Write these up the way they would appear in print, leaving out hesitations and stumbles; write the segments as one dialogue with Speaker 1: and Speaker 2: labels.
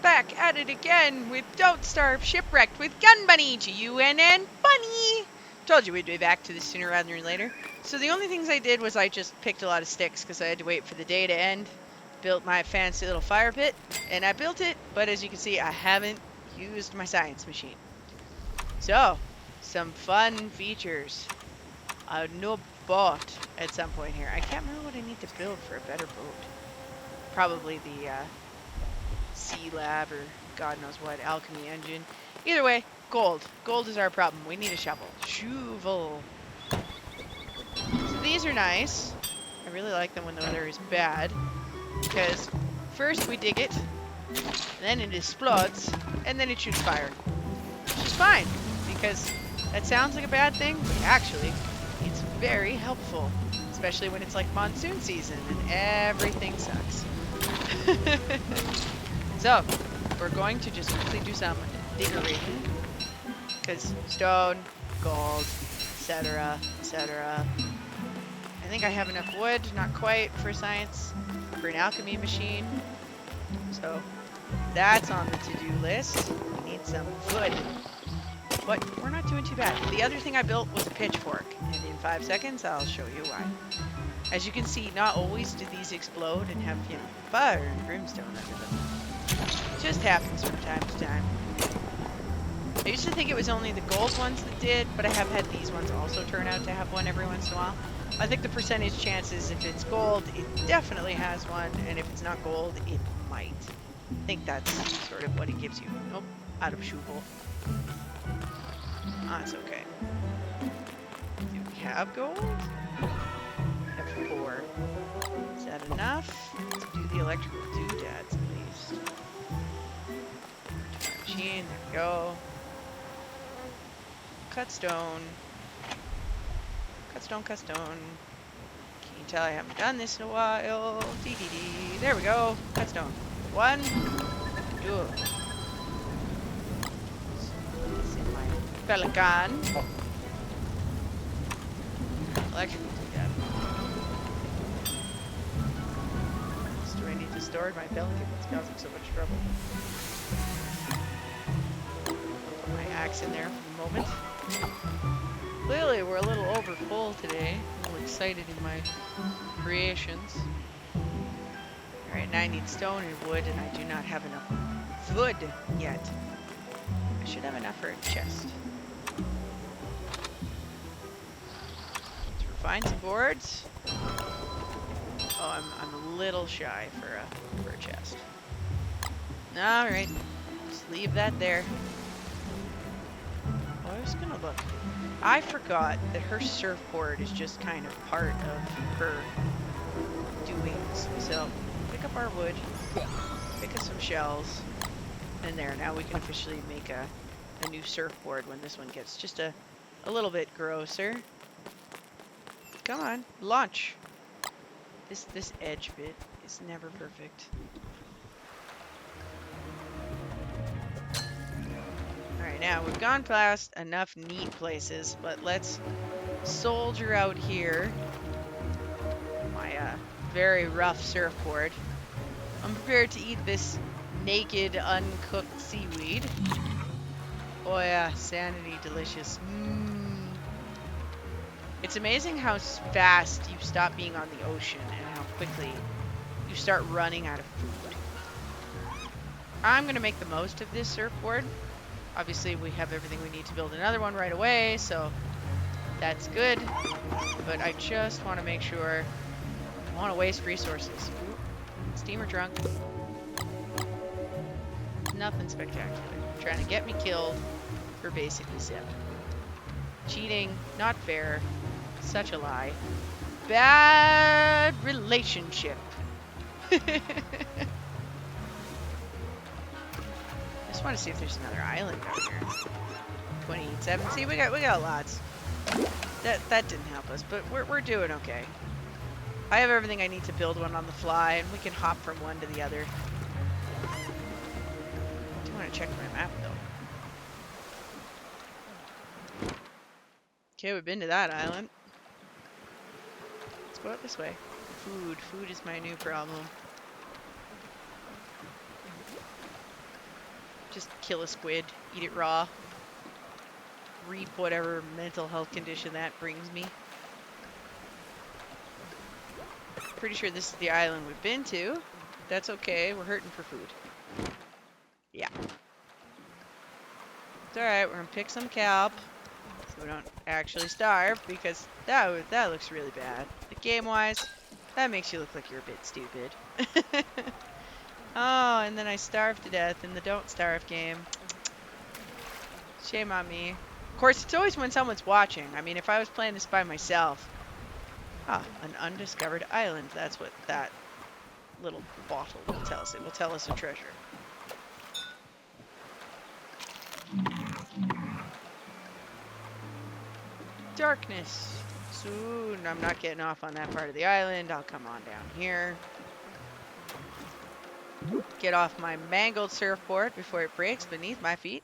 Speaker 1: back at it again with Don't Starve Shipwrecked with GunnBunny, G.u.n.n, Bunny! Told you we'd be back to this sooner rather than later. So the only things I did was I just picked a lot of sticks because I had to wait for the day to end. Built my fancy little fire pit, and I built it, but as you can see, I haven't used my science machine. So, some fun features. A new boat at some point here. I can't remember what I need to build for a better boat. Probably the sea lab or God knows what, alchemy engine. Either way, gold. Gold is our problem. We need a shovel. Shovel. So these are nice. I really like them when the weather is bad. Because first we dig it, then it explodes, and then it shoots fire. Which is fine, because that sounds like a bad thing, but actually, it's very helpful. Especially when it's like monsoon season and everything sucks. So, we're going to just quickly do some diggering. Because stone, gold, etc., etc. I think I have enough wood, not quite for science, for an alchemy machine. So, that's on the to-do list. We need some wood. But we're not doing too bad. The other thing I built was a pitchfork. And in 5 seconds, I'll show you why. As you can see, not always do these explode and have, you know, fire and brimstone under them. It just happens from time to time. I used to think it was only the gold ones that did, but I have had these ones also turn out to have one every once in a while. I think the percentage chances, if it's gold, it definitely has one, and if it's not gold, it might. I think that's sort of what it gives you. Nope, out of shovel. That's okay. Do we have gold? We have 4. Is that enough to do the electrical doodads at least? Machine, there we go. Cut stone. Cut stone, cut stone. Can you tell I haven't done this in a while? Dee. There we go. Cut stone. 1, 2. It's in my Pelican. Electrical doodad. Do I need to store my Pelican? It's causing so much trouble. Put my axe in there for the moment. Clearly, we're a little over full today. I'm a little excited in my creations. Alright, now I need stone and wood, and I do not have enough wood yet. I should have enough for a chest. Let's refine some boards. Oh, I'm a little shy for a chest. Alright, just leave that there. Oh, I was gonna look. I forgot that her surfboard is just kind of part of her doings. So, pick up our wood, pick up some shells, and there, now we can officially make a new surfboard when this one gets just a little bit grosser. Come on, launch. This edge bit is never perfect. Alright, now we've gone past enough neat places, but let's soldier out here. My very rough surfboard. I'm prepared to eat this naked, uncooked seaweed. Oh yeah, sanity, delicious. It's amazing how fast you stop being on the ocean and how quickly you start running out of food. I'm going to make the most of this surfboard. Obviously, we have everything we need to build another one right away, so that's good. But I just want to make sure I don't want to waste resources. Ooh, steamer trunk. Nothing spectacular. Trying to get me killed for basically zip. Cheating, not fair, such a lie. Bad relationship. I just want to see if there's another island down here. 27. See, we got lots. That didn't help us, but we're doing okay. I have everything I need to build one on the fly, and we can hop from one to the other. I do want to check my map though. Okay, we've been to that island. Let's go out this way. Food is my new problem. Just kill a squid, eat it raw, reap whatever mental health condition that brings me. Pretty sure this is the island we've been to. That's okay, we're hurting for food. Yeah. It's alright, we're gonna pick some kelp so we don't actually starve, because that looks really bad. But game-wise, that makes you look like you're a bit stupid. Oh, and then I starved to death in the don't starve game. Shame on me. Of course, it's always when someone's watching. I mean, if I was playing this by myself... Ah, an undiscovered island. That's what that little bottle will tell us. It will tell us a treasure. Darkness. Soon. I'm not getting off on that part of the island. I'll come on down here. Get off my mangled surfboard before it breaks beneath my feet.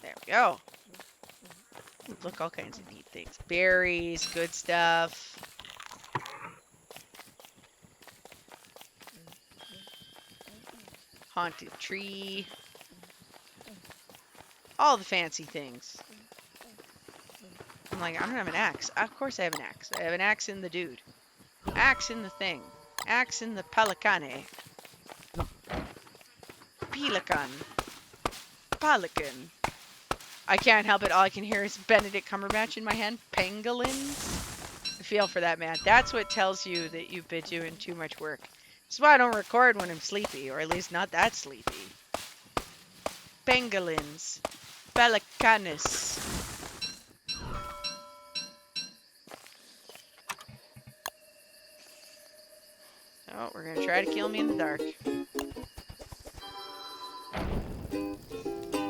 Speaker 1: There we go. Look, all kinds of neat things. Berries, good stuff. Haunted tree. All the fancy things. I'm like, I don't have an axe. Of course I have an axe. I have an axe in the dude. Axe in the thing. Axe in the pelicane. Pelican. Pelican. I can't help it. All I can hear is Benedict Cumberbatch in my head. Pangolins. I feel for that man. That's what tells you that you've been doing too much work. That's why I don't record when I'm sleepy, or at least not that sleepy. Pangolins. Pelicanus. Oh, we're gonna try to kill me in the dark.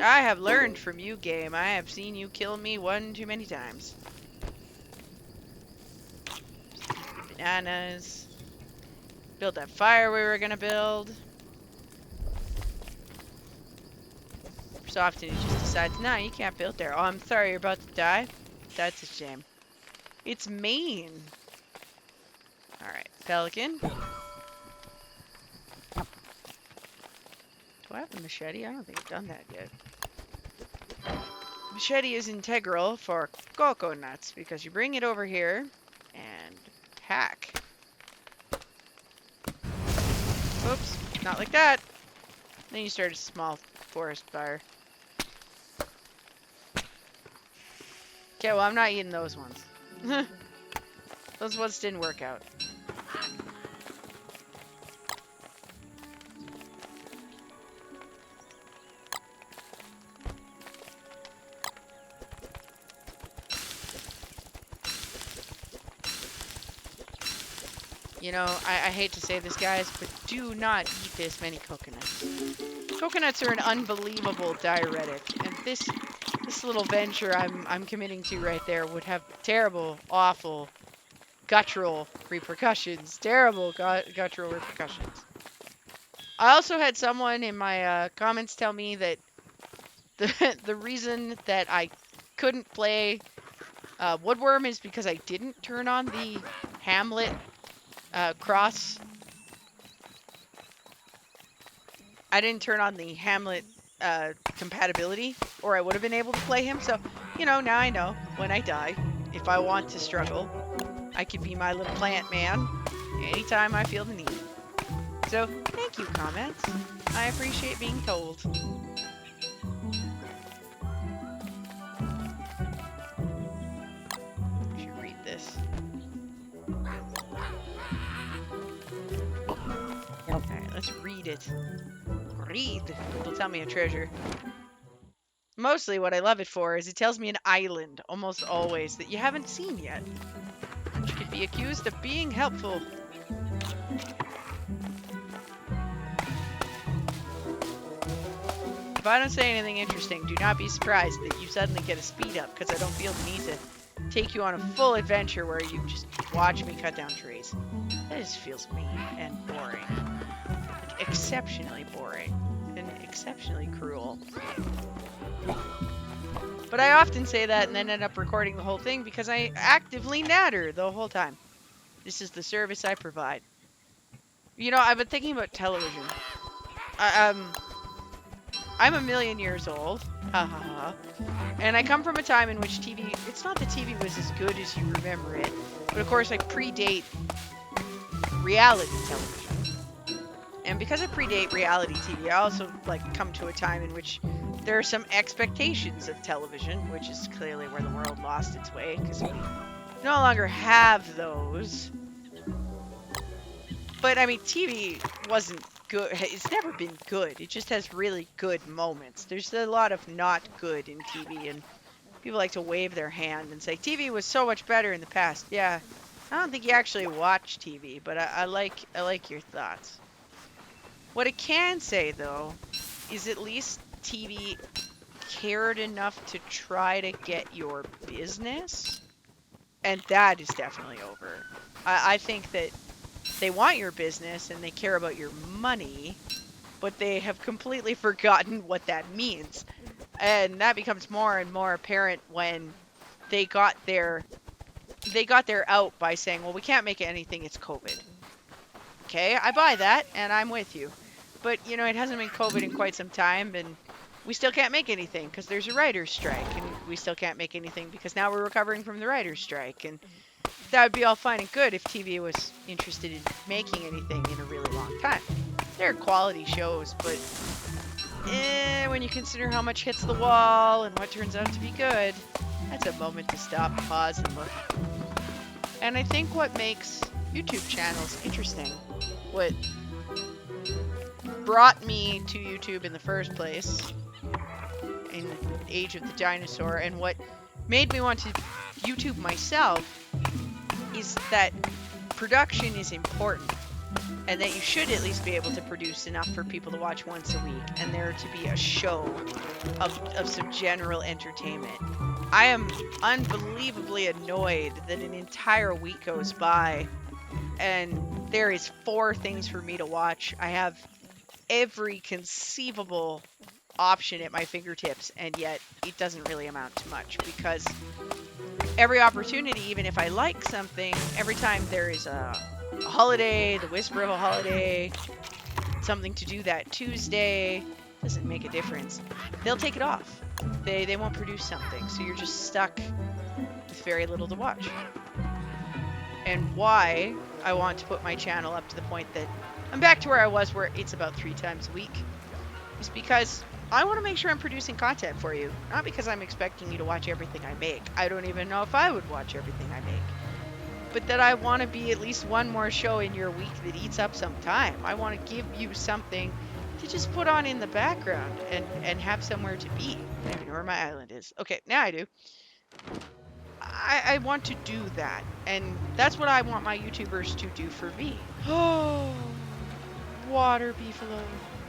Speaker 1: I have learned from you, game. I have seen you kill me one too many times. Bananas. Build that fire we were gonna build. So often he just decides, no, you can't build there. Oh, I'm sorry, you're about to die? That's a shame. It's mean. Alright, pelican. Do I have a machete? I don't think I've done that yet. Machete is integral for coconuts because you bring it over here and hack. Oops, not like that. Then you start a small forest fire. Okay, well, I'm not eating those ones. Those ones didn't work out. You know, I hate to say this, guys, but do not eat this many coconuts. Coconuts are an unbelievable diuretic, and this little venture I'm committing to right there would have terrible, awful, guttural repercussions. Terrible guttural repercussions. I also had someone in my comments tell me that the reason that I couldn't play Woodworm is because I didn't turn on the Hamlet cross. I didn't turn on the Hamlet compatibility, or I would have been able to play him. So, you know, now I know when I die, if I want to struggle, I could be my little plant man anytime I feel the need. So, thank you, comments. I appreciate being told. I should read this. Alright, let's read it. Read. It'll tell me a treasure. Mostly what I love it for is it tells me an island, almost always, that you haven't seen yet. Which could be accused of being helpful. If I don't say anything interesting, do not be surprised that you suddenly get a speed up, because I don't feel the need to take you on a full adventure where you just watch me cut down trees. That just feels mean and boring. Like, exceptionally boring. And exceptionally cruel. But I often say that and then end up recording the whole thing because I actively natter the whole time. This is the service I provide. You know, I've been thinking about television. I'm a million years old. Ha ha ha. And I come from a time in which TV, it's not that TV was as good as you remember it, but of course I predate reality television. And because I predate reality TV, I also like come to a time in which there are some expectations of television, which is clearly where the world lost its way because we no longer have those. But I mean, TV wasn't good. It's never been good. It just has really good moments. There's a lot of not good in TV, and people like to wave their hand and say TV was so much better in the past. Yeah, I don't think you actually watch TV, but I like your thoughts. What I can say though is at least TV cared enough to try to get your business, and that is definitely over. I think that they want your business and they care about your money, but they have completely forgotten what that means. And that becomes more and more apparent when they got their out by saying, well, we can't make anything, it's COVID. Okay, I buy that and I'm with you. But, you know, it hasn't been COVID in quite some time, and we still can't make anything because there's a writer's strike, and we still can't make anything because now we're recovering from the writer's strike. And that would be all fine and good if TV was interested in making anything in a really long time. They're quality shows, but when you consider how much hits the wall and what turns out to be good, that's a moment to stop, pause, and look. And I think what makes YouTube channels interesting, what brought me to YouTube in the first place, in the age of the dinosaur, and what made me want to YouTube myself, is that production is important, and that you should at least be able to produce enough for people to watch once a week, and there to be a show of some general entertainment. I am unbelievably annoyed that an entire week goes by and there is 4 things for me to watch. I have every conceivable option at my fingertips, and yet it doesn't really amount to much, because every opportunity, even if I like something, every time there is a holiday, the whisper of a holiday, something to do that Tuesday, doesn't make a difference. They'll take it off. They won't produce something, so you're just stuck with very little to watch. And why I want to put my channel up to the point that I'm back to where I was, where it's about 3 times a week, is because I want to make sure I'm producing content for you. Not because I'm expecting you to watch everything I make. I don't even know if I would watch everything I make. But that I want to be at least one more show in your week that eats up some time. I want to give you something to just put on in the background and have somewhere to be. I don't even know where my island is. Okay, now I do. I want to do that. And that's what I want my YouTubers to do for me. Oh, water beefalo.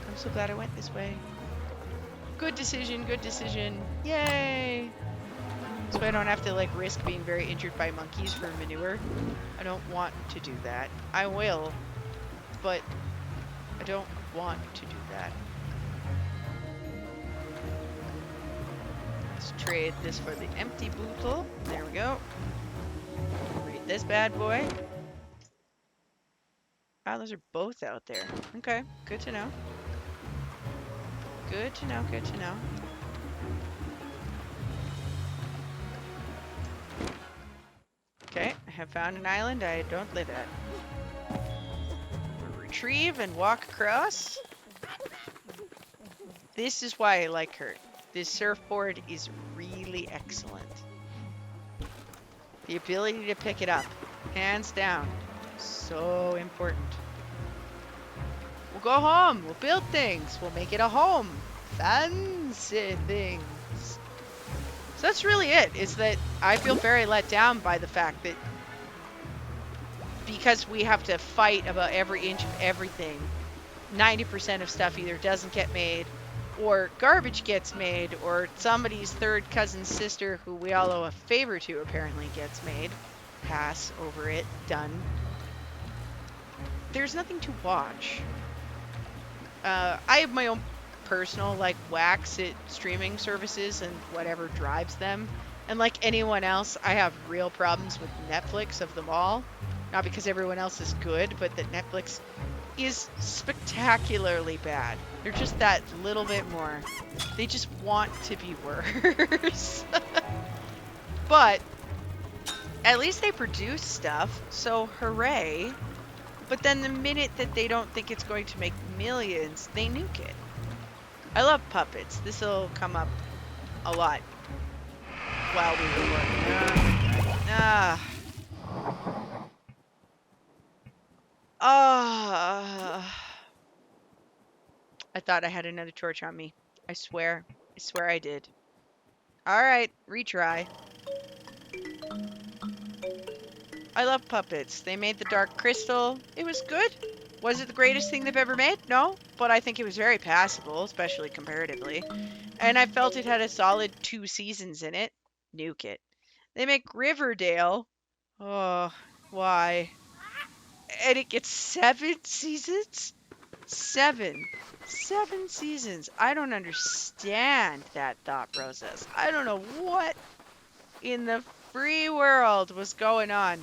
Speaker 1: I'm so glad I went this way. Good decision, good decision. Yay! So I don't have to like risk being very injured by monkeys for manure. I don't want to do that. I will, but I don't want to do that. Let's trade this for the empty bootle. There we go. Read this bad boy. Wow, those are both out there. Okay, good to know. Good to know, good to know. Okay, I have found an island I don't live at. Retrieve and walk across. This is why I like her. This surfboard is really excellent. The ability to pick it up, hands down, so important. We'll go home, we'll build things, we'll make it a home. Fancy things. So that's really it, is that I feel very let down by the fact that because we have to fight about every inch of everything, 90% of stuff either doesn't get made, or garbage gets made, or somebody's third cousin's sister, who we all owe a favor to, apparently gets made. Pass over it. Done. There's nothing to watch. I have my own personal, like, whacks at streaming services and whatever drives them. And like anyone else, I have real problems with Netflix of them all. Not because everyone else is good, but that Netflix is spectacularly bad. They're just that little bit more. They just want to be worse. But at least they produce stuff, so hooray. But then the minute that they don't think it's going to make millions, they nuke it. I love puppets. This will come up a lot while we were working. I thought I had another torch on me. I swear. I swear I did. Alright, retry. I love puppets. They made the Dark Crystal. It was good. Was it the greatest thing they've ever made? No, but I think it was very passable, especially comparatively. And I felt it had a solid 2 seasons in it. Nuke it. They make Riverdale. Oh, why? And it gets 7 seasons? 7. 7 seasons. I don't understand that thought process. I don't know what in the free world was going on.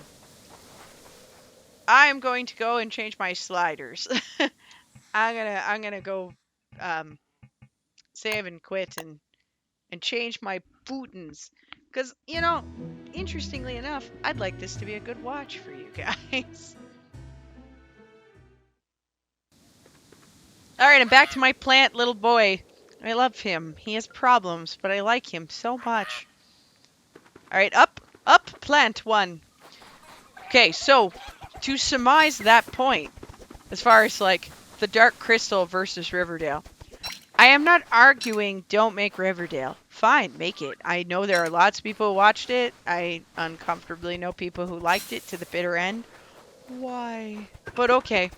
Speaker 1: I'm going to go and change my sliders. I'm gonna go save and quit and change my bootins. Because, you know, interestingly enough, I'd like this to be a good watch for you guys. Alright, I'm back to my plant little boy. I love him. He has problems, but I like him so much. Alright, up, plant 1. Okay, so, to surmise that point, as far as, like, the Dark Crystal versus Riverdale, I am not arguing don't make Riverdale. Fine, make it. I know there are lots of people who watched it. I uncomfortably know people who liked it to the bitter end. Why? But okay.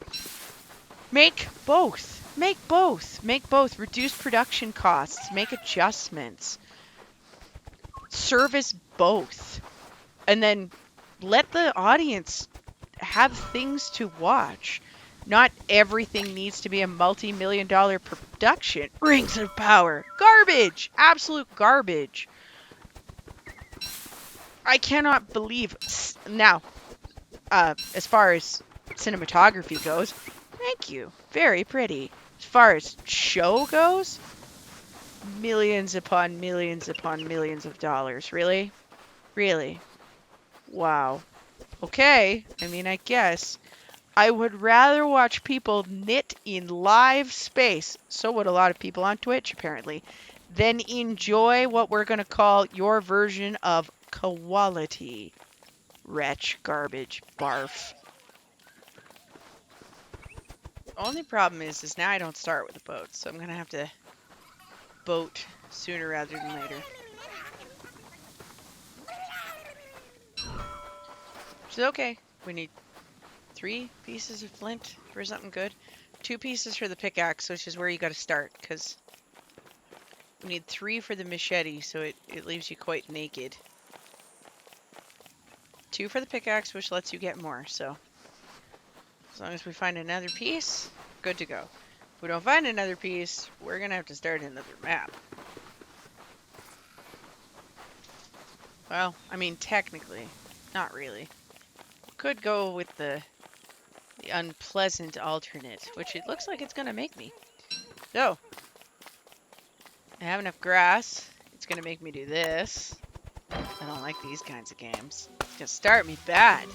Speaker 1: Make both. Make both. Make both. Reduce production costs. Make adjustments. Service both. And then let the audience have things to watch. Not everything needs to be a multi-million-dollar production. Rings of Power. Garbage. Absolute garbage. I cannot believe... Now, as far as cinematography goes, thank you. Very pretty. As far as show goes, millions upon millions upon millions of dollars. Really? Really? Wow. Okay. I mean, I guess... I would rather watch people knit in live space, so would a lot of people on Twitch apparently, than enjoy what we're going to call your version of quality. Wretch, garbage, barf. Only problem is now I don't start with a boat, so I'm going to have to boat sooner rather than later. Which is okay. We need 3 pieces of flint for something good. 2 pieces for the pickaxe, which is where you got to start, because we need 3 for the machete, so it leaves you quite naked. 2 for the pickaxe, which lets you get more, so as long as we find another piece, good to go. If we don't find another piece, we're going to have to start another map. Well, I mean, technically, not really. Could go with the unpleasant alternate, which it looks like it's going to make me. So, I have enough grass. It's going to make me do this. I don't like these kinds of games. It's going to start me bad.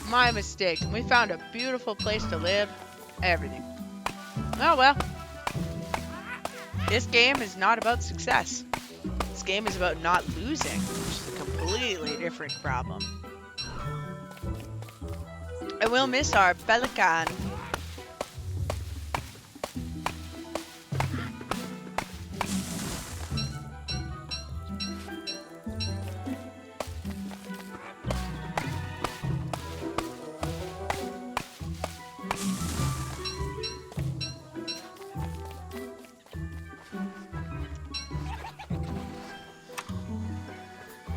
Speaker 1: My mistake. We found a beautiful place to live. Everything. Oh well. This game is not about success. This game is about not losing, which is a completely different problem. I will miss our pelican.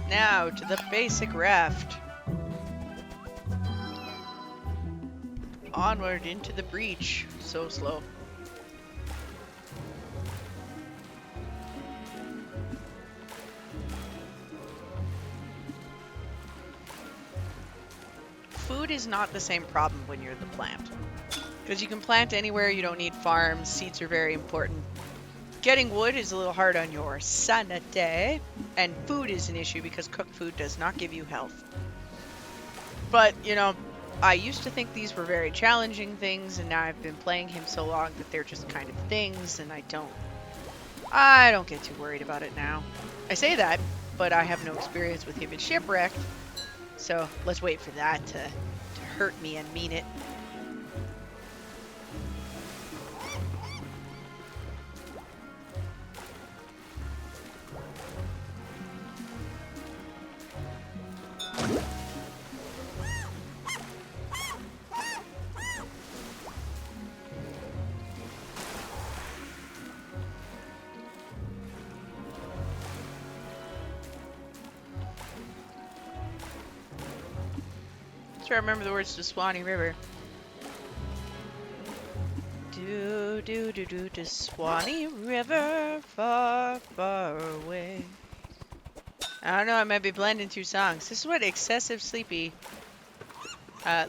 Speaker 1: Now to the basic raft. Onward into the breach. So slow. wood is not the same problem when you're the plant. Because you can plant anywhere, you don't need farms, seeds are very important. Getting wood is a little hard on your sanity, and food is an issue because cooked food does not give you health. But, you know, I used to think these were very challenging things, and now I've been playing him so long that they're just kind of things, and I don't get too worried about it now. I say that, but I have no experience with him in Shipwrecked, so let's wait for that to hurt me and mean it. I remember the words to Swanee River. Do do do do to Swanee River, far far away. I don't know, I might be blending two songs. This is what excessive sleepy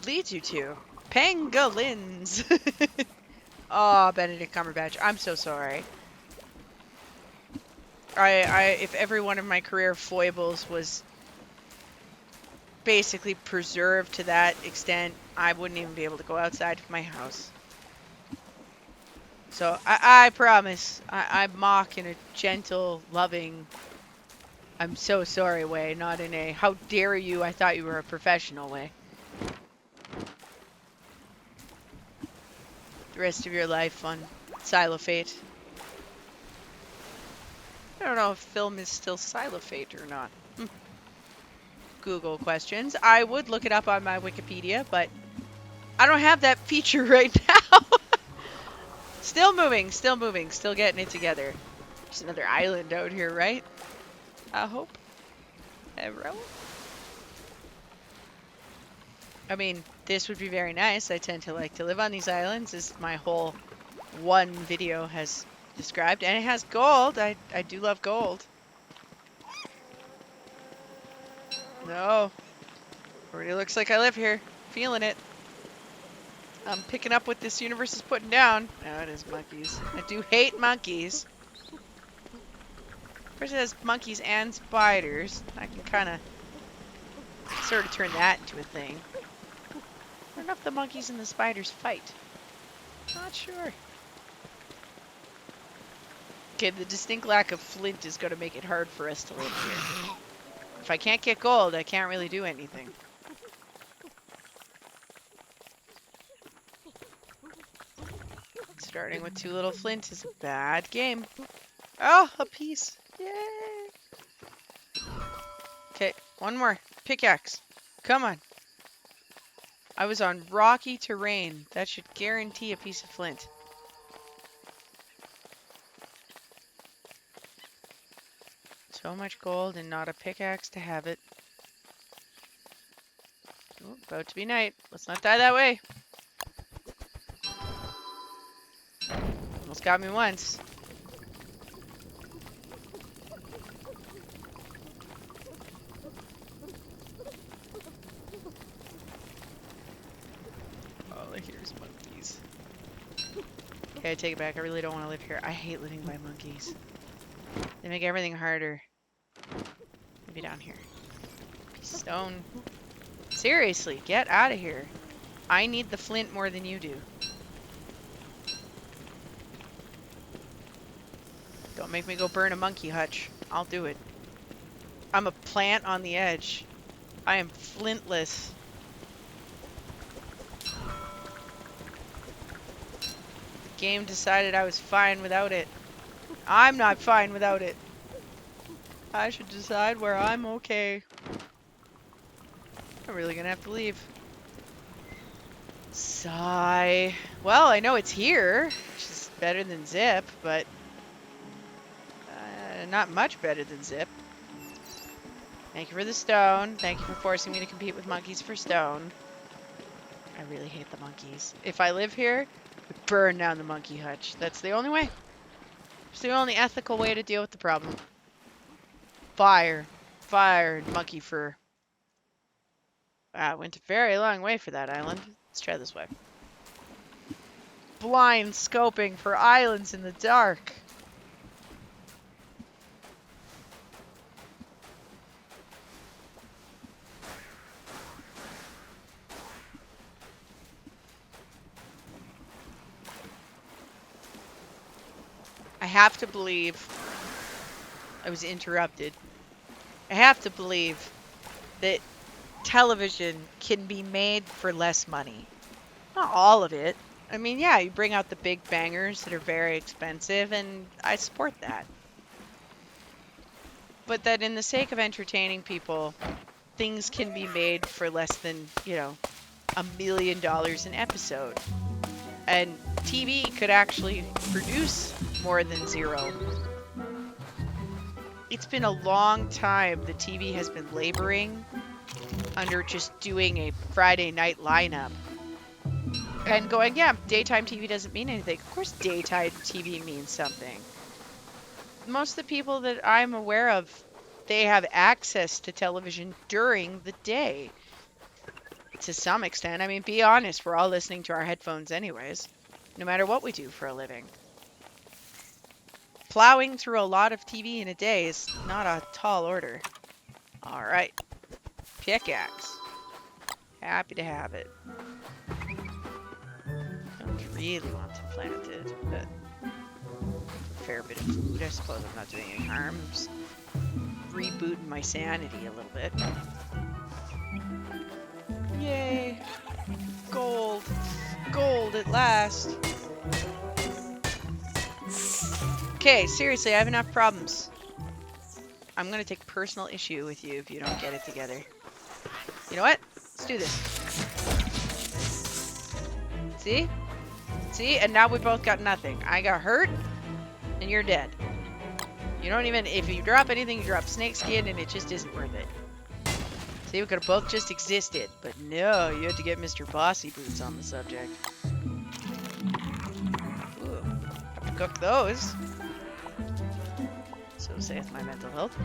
Speaker 1: leads you to. Pangolins. Oh, Benedict Cumberbatch, I'm so sorry. If every one of my career foibles was basically preserved to that extent, I wouldn't even be able to go outside of my house. So I promise, I mock in a gentle, loving, I'm so sorry way, not in a how dare you, I thought you were a professional way. The rest of your life on Xylophate. I don't know if film is still Xylophate or not. Google questions. I would look it up on my Wikipedia, but I don't have that feature right now. Still moving, still getting it together. There's another island out here, right? I hope. Ever. I mean, this would be very nice. I tend to like to live on these islands, as my whole one video has described. And it has gold. I do love gold. No. Already looks like I live here. Feeling it. I'm picking up what this universe is putting down. Oh, it is monkeys. I do hate monkeys. Of course it has monkeys and spiders. I can kind of sort of turn that into a thing. I don't know if the monkeys and the spiders fight. Not sure. Okay, the distinct lack of flint is going to make it hard for us to live here. If I can't get gold, I can't really do anything. Starting with 2 little flint is a bad game. Oh, a piece. Yay. Okay, one more. Pickaxe. Come on. I was on rocky terrain. That should guarantee a piece of flint. So much gold and not a pickaxe to have it. Oh, about to be night. Let's not die that way. Almost got me once. All I hear is monkeys. Okay, I take it back. I really don't want to live here. I hate living by monkeys. They make everything harder. Maybe down here. Piece of stone. Seriously, get out of here. I need the flint more than you do. Don't make me go burn a monkey hutch. I'll do it. I'm a plant on the edge. I am flintless. The game decided I was fine without it. I'm not fine without it. I should decide where I'm okay. I'm really gonna have to leave. Sigh. Well, I know it's here, which is better than Zip, but not much better than Zip. Thank you for the stone. Thank you for forcing me to compete with monkeys for stone. I really hate the monkeys. If I live here, burn down the monkey hutch. That's the only way. It's the only ethical way to deal with the problem. Fire. Fire and monkey fur. Wow, went a very long way for that island. Let's try this way. Blind scoping for islands in the dark. I have to believe I was interrupted. I have to believe that television can be made for less money. Not all of it. I mean, yeah, you bring out the big bangers that are very expensive, and I support that. But that in the sake of entertaining people, things can be made for less than, $1 million an episode. And TV could actually produce more than zero. It's been a long time the TV has been laboring under just doing a Friday night lineup. And going, yeah, daytime TV doesn't mean anything. Of course daytime TV means something. Most of the people that I'm aware of, they have access to television during the day. To some extent. I mean, be honest, we're all listening to our headphones anyways, no matter what we do for a living. Plowing through a lot of TV in a day is not a tall order. All right. Pickaxe. Happy to have it. Don't really want to plant it, but a fair bit of food. I suppose I'm not doing any harm. I'm just rebooting my sanity a little bit. Yay! Gold! Gold at last! Okay, seriously, I have enough problems. I'm gonna take personal issue with you if you don't get it together. You know what? Let's do this. See? See? And now we both got nothing. I got hurt, and you're dead. You don't even... If you drop anything, you drop snakeskin, and it just isn't worth it. See, we could have both just existed. But no, you had to get Mr. Bossy Boots on the subject. Ooh, have to cook those. So saith my mental health.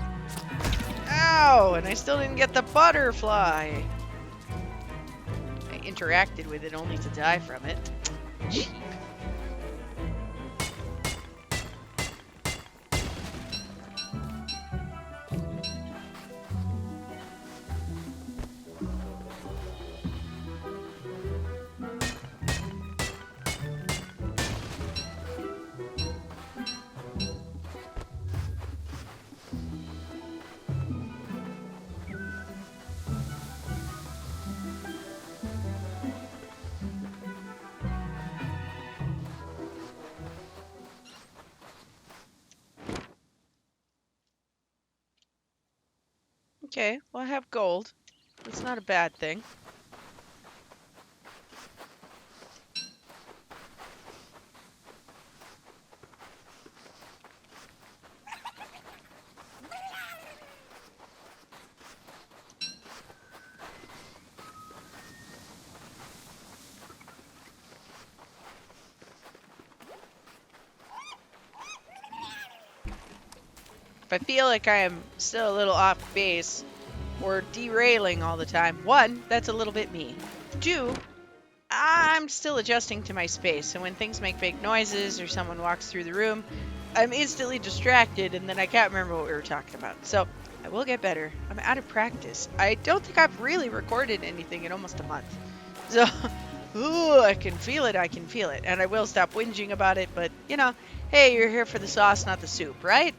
Speaker 1: Ow! And I still didn't get the butterfly. I interacted with it only to die from it. Cheap. Okay, well I have gold. That's not a bad thing. If I feel like I am still a little off base or derailing all the time, one, that's a little bit me. Two, I'm still adjusting to my space, so when things make fake noises or someone walks through the room, I'm instantly distracted and then I can't remember what we were talking about. So I will get better. I'm out of practice. I don't think I've really recorded anything in almost a month. So, ooh, I can feel it, And I will stop whinging about it, but, hey, you're here for the sauce, not the soup, right?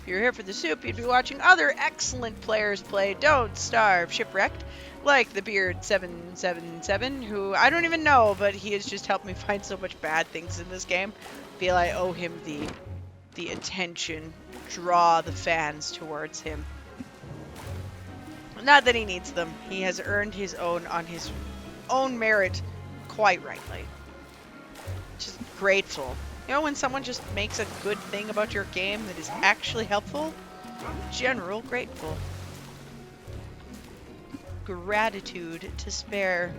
Speaker 1: If you're here for the soup, you'd be watching other excellent players play Don't Starve Shipwrecked, like the Beard 777, who I don't even know, but he has just helped me find so much bad things in this game. I feel I owe him the attention, draw the fans towards him. Not that he needs them. He has earned his own on his own merit quite rightly. Just grateful. When someone just makes a good thing about your game that is actually helpful, in general, grateful. Gratitude to spare.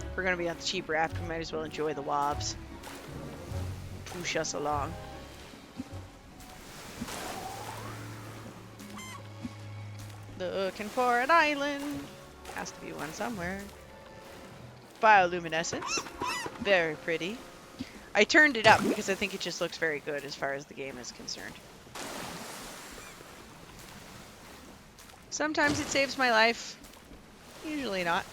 Speaker 1: If we're going to be on the cheap raft, we might as well enjoy the wobs. Push us along. Looking for an island. Has to be one somewhere. Bioluminescence. Very pretty. I turned it up because I think it just looks very good as far as the game is concerned. Sometimes it saves my life. Usually not.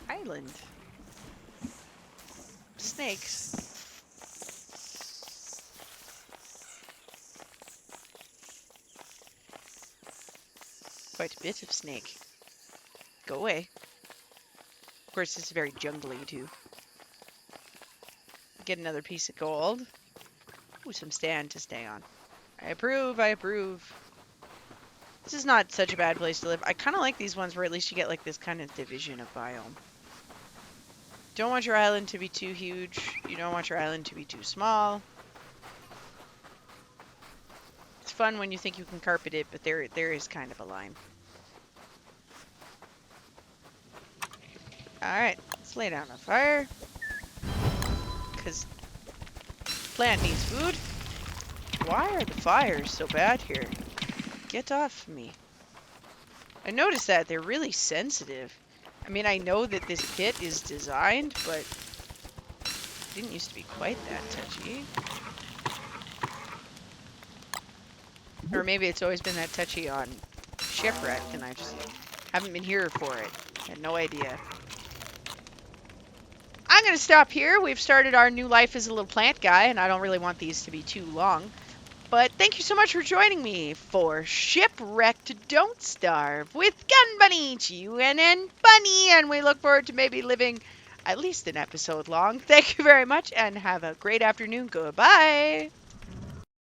Speaker 1: Island. Snakes. Quite a bit of snake. Go away. Of course, it's very jungly too. Get another piece of gold. Ooh, some stand to stay on. I approve, I approve. This is not such a bad place to live. I kind of like these ones where at least you get like this kind of division of biome. Don't want your island to be too huge. You don't want your island to be too small. It's fun when you think you can carpet it, but there is kind of a line. Alright, let's lay down a fire. Because plant needs food. Why are the fires so bad here? Get off me. I noticed that they're really sensitive. I mean, I know that this kit is designed, but it didn't used to be quite that touchy. Or maybe it's always been that touchy on Shipwrecked, and I just haven't been here for it. Had no idea. I'm going to stop here. We've started our new life as a little plant guy, and I don't really want these to be too long. But thank you so much for joining me for Shipwrecked Don't Starve with GunnBunny, G.u.n.n Bunny, and we look forward to maybe living at least an episode long. Thank you very much, and have a great afternoon. Goodbye.